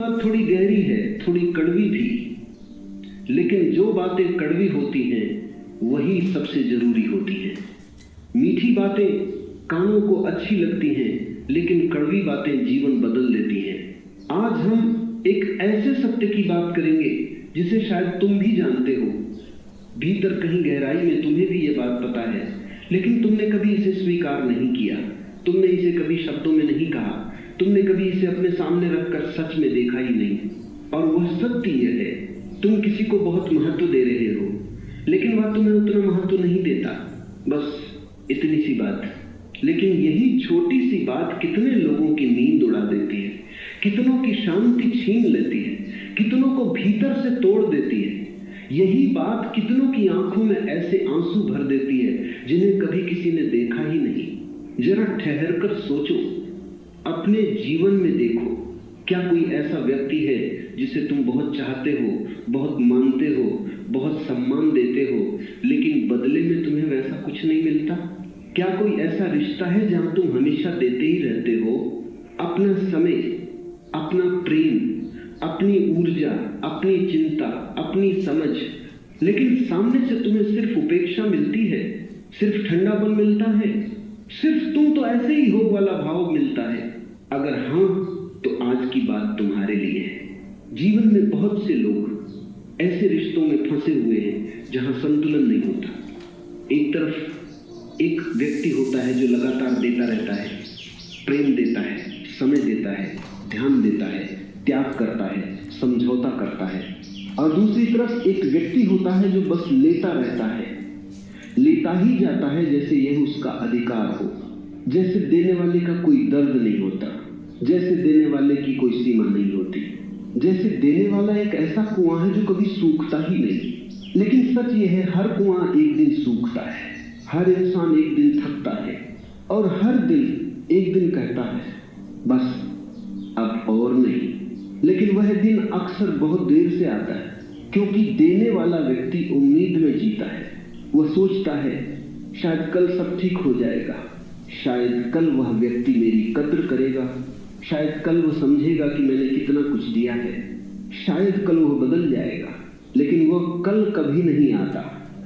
बात थोड़ी गहरी है, थोड़ी कड़वी भी, लेकिन जो बातें कड़वी होती हैं वही सबसे जरूरी होती हैं। मीठी बातें कानों को अच्छी लगती हैं, लेकिन कड़वी बातें जीवन बदल देती हैं। आज हम एक ऐसे सत्य की बात करेंगे जिसे शायद तुम भी जानते हो। भीतर कहीं गहराई में तुम्हें भी ये बात पता है, लेकिन तुमने कभी इसे स्वीकार नहीं किया। तुमने इसे कभी शब्दों में नहीं कहा, तुमने कभी इसे अपने सामने रखकर सच में देखा ही नहीं। और वह सत्य यह है, तुम किसी को बहुत महत्व दे रहे हो, लेकिन वह तुम्हें उतना महत्व नहीं देता। बस इतनी सी बात, लेकिन यही छोटी सी बात कितने लोगों की नींद उड़ा देती है, कितनों की शांति छीन लेती है, कितनों को भीतर से तोड़ देती है। यही बात कितनों की आंखों में ऐसे आंसू भर देती है जिन्हें कभी किसी ने देखा ही नहीं। जरा ठहर कर सोचो, अपने जीवन में देखो, क्या कोई ऐसा व्यक्ति है जिसे तुम बहुत चाहते हो, बहुत मानते हो, बहुत सम्मान देते हो, लेकिन बदले में तुम्हें वैसा कुछ नहीं मिलता? क्या कोई ऐसा रिश्ता है जहां तुम हमेशा देते ही रहते हो, अपना समय, अपना प्रेम, अपनी ऊर्जा, अपनी चिंता, अपनी समझ, लेकिन सामने से तुम्हें सिर्फ उपेक्षा मिलती है, सिर्फ ठंडापन मिलता है, सिर्फ तुम तो ऐसे ही हो वाला भाव मिलता है? अगर हाँ, तो आज की बात तुम्हारे लिए है। जीवन में बहुत से लोग ऐसे रिश्तों में फंसे हुए हैं जहां संतुलन नहीं होता। एक तरफ एक व्यक्ति होता है जो लगातार देता रहता है, प्रेम देता है, समय देता है, ध्यान देता है, त्याग करता है, समझौता करता है। और दूसरी तरफ एक व्यक्ति होता है जो बस लेता रहता है, लेता ही जाता है जैसे यह उसका अधिकार हो, जैसे देने वाले का कोई दर्द नहीं होता, जैसे देने वाले की कोई सीमा नहीं होती, जैसे देने वाला एक ऐसा कुआं है जो कभी सूखता ही नहीं। लेकिन सच यह है, हर कुआं एक दिन सूखता है, हर इंसान एक दिन थकता है, और हर दिल एक दिन कहता है बस अब और नहीं। लेकिन वह दिन अक्सर बहुत देर से आता है, क्योंकि देने वाला व्यक्ति उम्मीद में जीता है। वह सोचता है शायद कल सब ठीक हो जाएगा, शायद कल वह व्यक्ति मेरी कद्र करेगा, शायद कल वह समझेगा कि मैंने कितना कुछ दिया है, शायद कल वह बदल जाएगा। लेकिन वह कल कभी नहीं आता,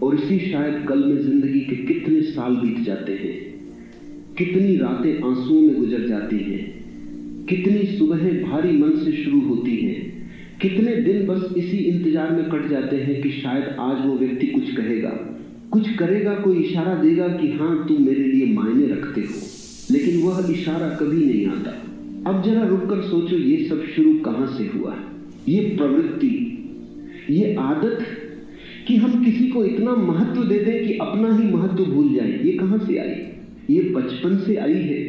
और इसी शायद कल में जिंदगी के कितने साल बीत जाते हैं, कितनी रातें आंसुओं में गुजर जाती हैं, कितनी सुबहें भारी मन से शुरू होती हैं, कितने दिन बस इसी इंतजार में कट जाते हैं कि शायद आज वो व्यक्ति कुछ कहेगा, कुछ करेगा, कोई इशारा देगा कि हाँ तुम मेरे लिए मायने रखते हो। लेकिन वह इशारा कभी नहीं आता। अब जरा रुककर सोचो, ये सब शुरू कहां से हुआ? ये प्रवृत्ति, ये आदत कि हम किसी को इतना महत्व दे दें कि अपना ही महत्व भूल जाए, ये कहां से आई? ये बचपन से आई है।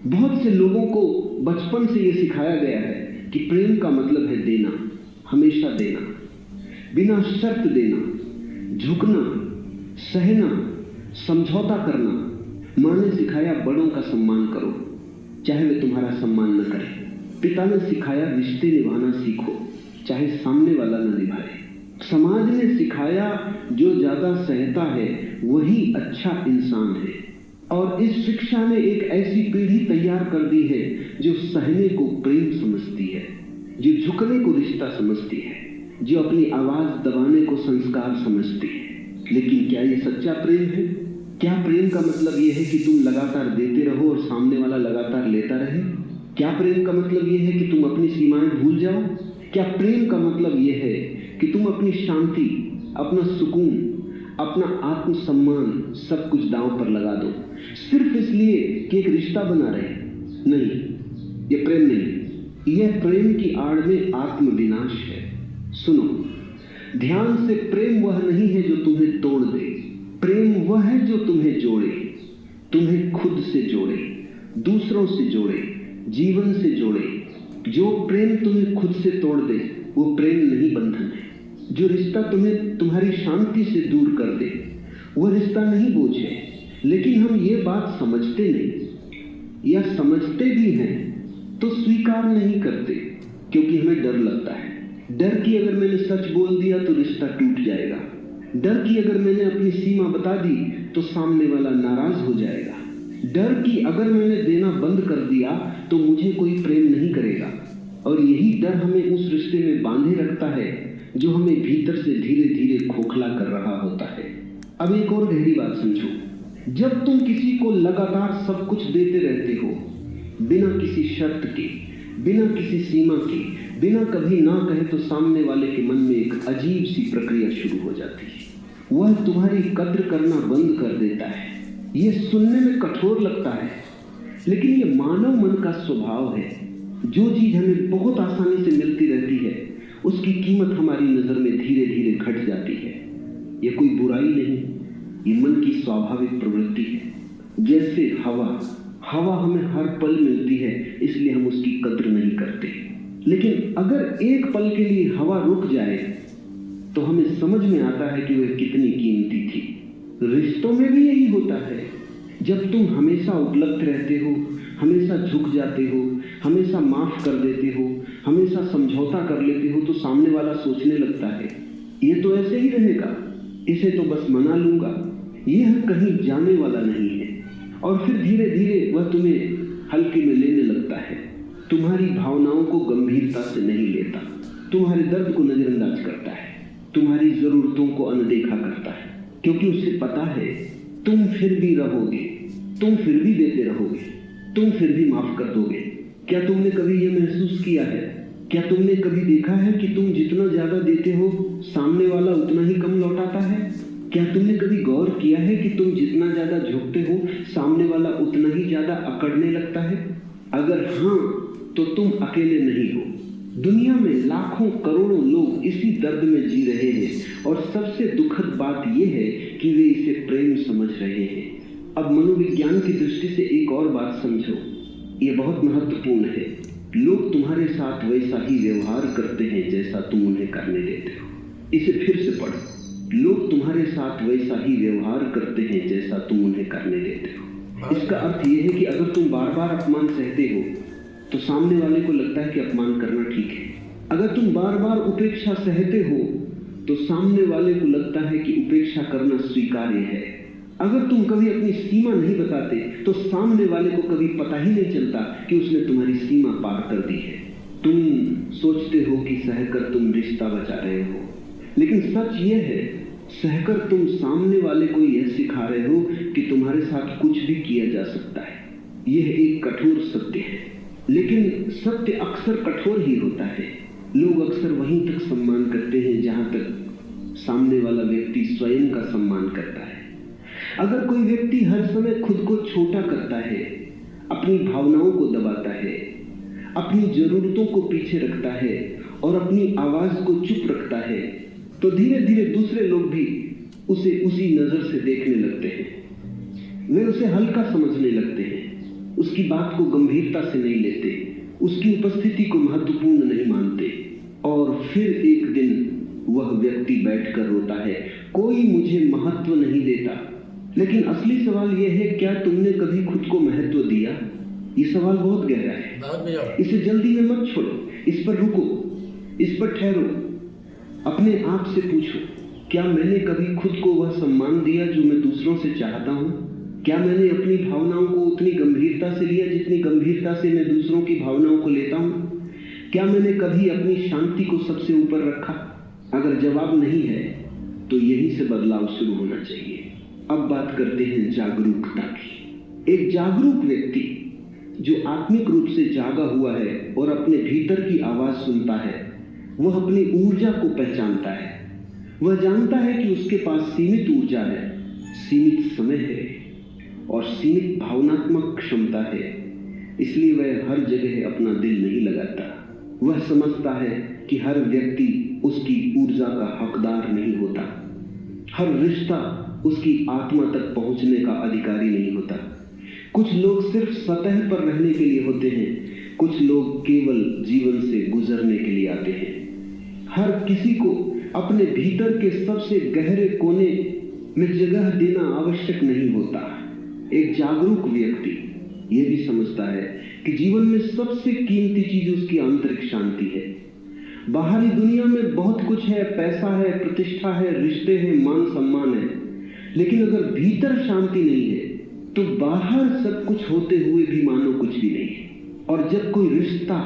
बहुत से लोगों को बचपन से ये सिखाया गया है कि प्रेम का मतलब है देना, हमेशा देना, बिना शर्त देना, झुकना, सहना, समझौता करना। माँ ने सिखाया बड़ों का सम्मान करो, चाहे वे तुम्हारा सम्मान न करें। पिता ने सिखाया रिश्ते निभाना सीखो, चाहे सामने वाला न निभाए। समाज ने सिखाया जो ज्यादा सहता है वही अच्छा इंसान है। और इस शिक्षा ने एक ऐसी पीढ़ी तैयार कर दी है जो सहने को प्रेम समझती है, जो झुकने को रिश्ता समझती है, जो अपनी आवाज दबाने को संस्कार समझती है। लेकिन क्या ये सच्चा प्रेम है? क्या प्रेम का मतलब यह है कि तुम लगातार देते रहो और सामने वाला लगातार लेता रहे? क्या प्रेम का मतलब यह है कि तुम अपनी सीमाएं भूल जाओ? क्या प्रेम का मतलब यह है कि तुम अपनी शांति, अपना सुकून, अपना आत्मसम्मान सब कुछ दांव पर लगा दो, सिर्फ इसलिए कि एक रिश्ता बना रहे? नहीं, यह प्रेम नहीं। यह प्रेम की आड़ में आत्मविनाश है। सुनो ध्यान से, प्रेम वह नहीं है जो तुम्हें तोड़ दे, प्रेम वह है जो तुम्हें जोड़े, तुम्हें खुद से जोड़े, दूसरों से जोड़े, जीवन से जोड़े। जो प्रेम तुम्हें खुद से तोड़ दे वो प्रेम नहीं, बंधन है। जो रिश्ता तुम्हें तुम्हारी शांति से दूर कर दे वह रिश्ता नहीं, बोझ है। लेकिन हम ये बात समझते नहीं, या समझते भी हैं तो स्वीकार नहीं करते, क्योंकि हमें डर लगता है। डर कि अगर मैंने सच बोल दिया तो रिश्ता टूट जाएगा, डर कि अगर मैंने अपनी सीमा बता दी तो सामने वाला नाराज हो जाएगा, डर कि अगर मैंने देना बंद कर दिया तो मुझे कोई प्रेम नहीं करेगा। और यही डर हमें उस रिश्ते में बांधे रखता है जो हमें भीतर से धीरे धीरे खोखला कर रहा होता है। अब एक और गहरी बात समझो, जब तुम किसी को लगातार सब कुछ देते रहते हो, बिना किसी शर्त के, बिना किसी सीमा के, बिना कभी ना कहे, तो सामने वाले के मन में एक अजीब सी प्रक्रिया शुरू हो जाती है। वह तुम्हारी कद्र करना बंद कर देता है। यह सुनने में कठोर लगता है, लेकिन यह मानव मन का स्वभाव है। जो चीज हमें बहुत आसानी से मिलती रहती है, उसकी कीमत हमारी नजर में धीरे धीरे घट जाती है। यह कोई बुराई नहीं, ये मन की स्वाभाविक प्रवृत्ति है। जैसे हवा हमें हर पल मिलती है, इसलिए हम उसकी कद्र नहीं करते। लेकिन अगर एक पल के लिए हवा रुक जाए तो हमें समझ में आता है कि वह कितनी कीमती थी। रिश्तों में भी यही होता है। जब तुम हमेशा उपलब्ध रहते हो, हमेशा झुक जाते हो, हमेशा माफ कर देते हो, हमेशा समझौता कर लेते हो, तो सामने वाला सोचने लगता है ये तो ऐसे ही रहेगा, इसे तो बस मना लूंगा, यह कहीं जाने वाला नहीं है। और फिर धीरे धीरे वह तुम्हें हल्के में लेने लगता है, तुम्हारी भावनाओं को गंभीरता से नहीं लेता, तुम्हारे दर्द को नजरअंदाज करता है, तुम्हारी जरूरतों को अनदेखा करता है, क्योंकि उसे पता है तुम फिर भी रहोगे, तुम फिर भी देते रहोगे, तुम फिर भी माफ कर दोगे। क्या तुमने कभी यह महसूस किया है? क्या तुमने कभी देखा है कि तुम जितना ज्यादा देते हो, सामने वाला उतना ही कम लौटाता है? क्या तुमने कभी गौर किया है कि तुम जितना ज्यादा झुकते हो, सामने वाला उतना ही ज्यादा अकड़ने लगता है? अगर हाँ, तो तुम अकेले नहीं हो। दुनिया में लाखों करोड़ों लोग इसी दर्द में जी रहे हैं, और सबसे दुखद बात यह है कि वे इसे प्रेम समझ रहे हैं। अब मनोविज्ञान की दृष्टि से एक और बात समझो, यह बहुत महत्वपूर्ण है। लोग तुम्हारे साथ वैसा ही व्यवहार करते हैं जैसा तुम उन्हें करने देते हो। इसे फिर से पढ़ो, लोग तुम्हारे साथ वैसा ही व्यवहार करते हैं जैसा तुम उन्हें करने देते हो। इसका अर्थ यह है कि अगर तुम बार बार अपमान सहते हो तो सामने वाले को लगता है कि अपमान करना ठीक है। अगर तुम बार बार उपेक्षा सहते हो तो सामने वाले को लगता है कि उपेक्षा करना स्वीकार्य है। अगर तुम कभी अपनी सीमा नहीं बताते तो सामने वाले को कभी पता ही नहीं चलता कि उसने तुम्हारी सीमा पार कर दी है। तुम सोचते हो कि सहकर तुम रिश्ता बचा रहे हो, लेकिन सच यह है, सहकर तुम सामने वाले को यह सिखा रहे हो कि तुम्हारे साथ कुछ भी किया जा सकता है। यह एक कठोर सत्य है, लेकिन सत्य अक्सर कठोर ही होता है। लोग अक्सर वहीं तक सम्मान करते हैं जहां तक सामने वाला व्यक्ति स्वयं का सम्मान करता है। अगर कोई व्यक्ति हर समय खुद को छोटा करता है, अपनी भावनाओं को दबाता है, अपनी जरूरतों को पीछे रखता है और अपनी आवाज को चुप रखता है, तो धीरे धीरे दूसरे लोग भी उसे उसी नजर से देखने लगते हैं। वे उसे हल्का समझने लगते हैं, उसकी बात को गंभीरता से नहीं लेते, उसकी उपस्थिति को महत्वपूर्ण नहीं मानते। और फिर एक दिन वह व्यक्ति बैठकर रोता है, कोई मुझे महत्व नहीं देता। लेकिन असली सवाल यह है, क्या तुमने कभी खुद को महत्व दिया? ये सवाल बहुत गहरा है, इसे जल्दी में मत छोड़ो, इस पर रुको, इस पर ठहरो, अपने आप से पूछो, क्या मैंने कभी खुद को वह सम्मान दिया जो मैं दूसरों से चाहता हूं? क्या मैंने अपनी भावनाओं को उतनी गंभीरता से लिया जितनी गंभीरता से मैं दूसरों की भावनाओं को लेता हूं? क्या मैंने कभी अपनी शांति को सबसे ऊपर रखा? अगर जवाब नहीं है तो यहीं से बदलाव शुरू होना चाहिए। अब बात करते हैं जागरूकता की। एक जागरूक व्यक्ति जो आत्मिक रूप से जागा हुआ है और अपने भीतर की आवाज सुनता है, वह अपनी ऊर्जा को पहचानता है। वह जानता है कि उसके पास सीमित ऊर्जा है, सीमित समय है और सीमित भावनात्मक क्षमता है, इसलिए वह हर जगह अपना दिल नहीं लगाता। वह समझता है कि हर व्यक्ति उसकी ऊर्जा का हकदार नहीं होता, हर रिश्ता उसकी आत्मा तक पहुंचने का अधिकारी नहीं होता। कुछ लोग सिर्फ सतह पर रहने के लिए होते हैं, कुछ लोग केवल जीवन से गुजरने के लिए आते हैं। हर किसी को अपने भीतर के सबसे गहरे कोने में जगह देना आवश्यक नहीं होता। एक जागरूक व्यक्ति यह भी समझता है कि जीवन में सबसे कीमती चीज उसकी आंतरिक शांति है। बाहरी दुनिया में बहुत कुछ है, पैसा है, प्रतिष्ठा है, रिश्ते हैं, मान सम्मान है, लेकिन अगर भीतर शांति नहीं है तो बाहर सब कुछ होते हुए भी मानो कुछ भी नहीं है। और जब कोई रिश्ता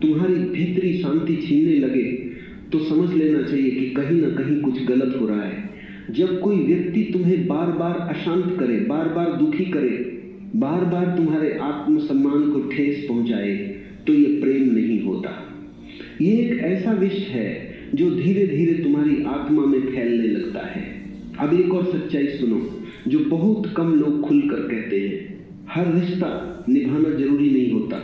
तुम्हारी भीतरी शांति छीनने लगे तो समझ लेना चाहिए कि कहीं ना कहीं कुछ गलत हो रहा है। जब कोई व्यक्ति तुम्हें बार बार अशांत करे, बार बार दुखी करे, बार बार तुम्हारे आत्मसम्मान को ठेस पहुंचाए, तो ये प्रेम नहीं होता। ये एक ऐसा विष है जो धीरे धीरे तुम्हारी आत्मा में फैलने लगता है। अब एक और सच्चाई सुनो जो बहुत कम लोग खुलकर कहते हैं। हर रिश्ता निभाना जरूरी नहीं होता।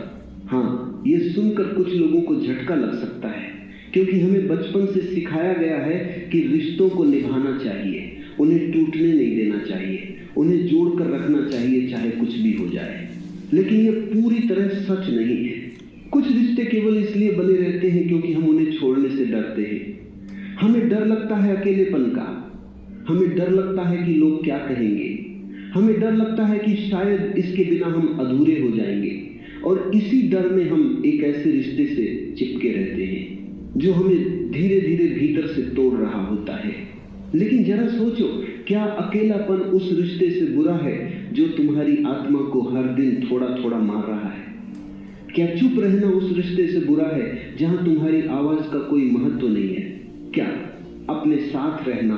हाँ, ये सुनकर कुछ लोगों को झटका लग सकता है, क्योंकि हमें बचपन से सिखाया गया है कि रिश्तों को निभाना चाहिए, उन्हें टूटने नहीं देना चाहिए, उन्हें जोड़कर रखना चाहिए चाहे कुछ भी हो जाए। लेकिन ये पूरी तरह सच नहीं है। कुछ रिश्ते केवल इसलिए बने रहते हैं क्योंकि हम उन्हें छोड़ने से डरते हैं। हमें डर लगता है अकेलेपन का, हमें डर लगता है कि लोग क्या कहेंगे, हमें डर लगता है कि शायद इसके बिना हम अधूरे हो जाएंगे, और इसी डर में हम एक ऐसे रिश्ते से चिपके रहते हैं जो हमें धीरे धीरे भीतर से तोड़ रहा होता है। लेकिन जरा सोचो, क्या अकेलापन उस रिश्ते से बुरा है जो तुम्हारी आत्मा को हर दिन थोड़ा थोड़ा मार रहा है? क्या चुप रहना उस रिश्ते से बुरा है जहां तुम्हारी आवाज का कोई महत्व नहीं है? क्या अपने साथ रहना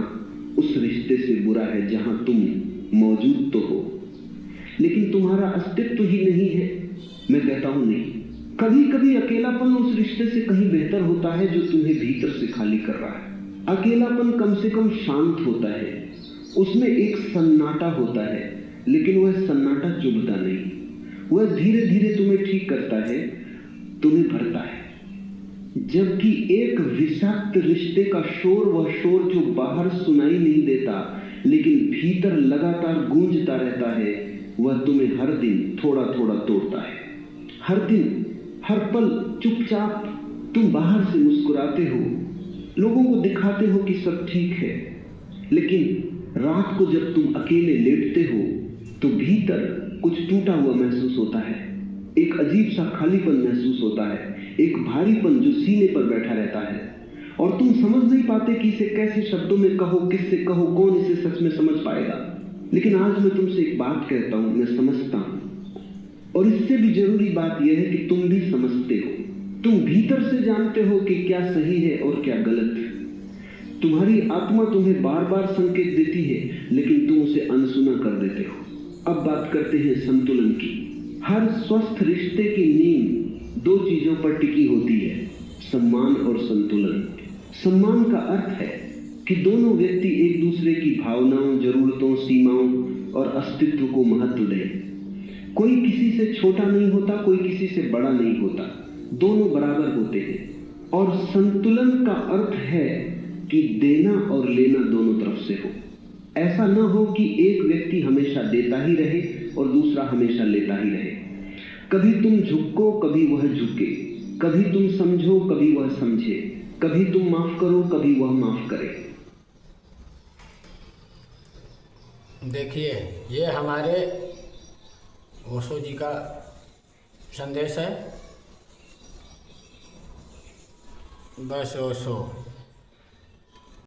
उस रिश्ते से बुरा है जहां तुम मौजूद तो हो लेकिन तुम्हारा अस्तित्व ही नहीं है? मैं कहता हूं नहीं। कभी कभी अकेलापन उस रिश्ते से कहीं बेहतर होता है जो तुम्हें भीतर से खाली कर रहा है। अकेलापन कम से कम शांत होता है, उसमें एक सन्नाटा होता है, लेकिन वह सन्नाटा चुभता नहीं। वह धीरे धीरे तुम्हें ठीक करता है, तुम्हें भरता है। जबकि एक विषाक्त रिश्ते का शोर, वह शोर जो बाहर सुनाई नहीं देता लेकिन भीतर लगातार गूंजता रहता है, वह तुम्हें हर दिन थोड़ा थोड़ा तोड़ता है। हर दिन, हर पल चुपचाप तुम बाहर से मुस्कुराते हो, लोगों को दिखाते हो कि सब ठीक है, लेकिन रात को जब तुम अकेले लेटते हो तो भीतर कुछ टूटा हुआ महसूस होता है। एक अजीब सा खालीपन महसूस होता है, एक भारीपन जो सीने पर बैठा रहता है, और तुम समझ नहीं पाते कि इसे कैसे शब्दों में कहो, किससे कहो, कौन इसे सच में समझ पाएगा। लेकिन आज मैं तुमसे एक बात कहता हूं, मैं समझता हूं, और इससे भी जरूरी बात यह है कि तुम भी समझते हो। तुम भीतर से जानते हो कि क्या सही है और क्या गलत। तुम्हारी आत्मा तुम्हें बार बार संकेत देती है, लेकिन तुम उसे अनसुना कर देते हो। अब बात करते हैं संतुलन की। हर स्वस्थ रिश्ते की नींव दो चीजों पर टिकी होती है, सम्मान और संतुलन। सम्मान का अर्थ है कि दोनों व्यक्ति एक दूसरे की भावनाओं, जरूरतों, सीमाओं और अस्तित्व को महत्व दें। कोई किसी से छोटा नहीं होता, कोई किसी से बड़ा नहीं होता, दोनों बराबर होते हैं। और संतुलन का अर्थ है कि देना और लेना दोनों तरफ से हो। ऐसा न हो कि एक व्यक्ति हमेशा देता ही रहे और दूसरा हमेशा लेता ही रहे। कभी तुम झुको, कभी वह झुके, कभी तुम समझो, कभी वह समझे, कभी तुम माफ करो, कभी वह माफ करे। देखिए, ये हमारे ओशो जी का संदेश है। बस ओशो।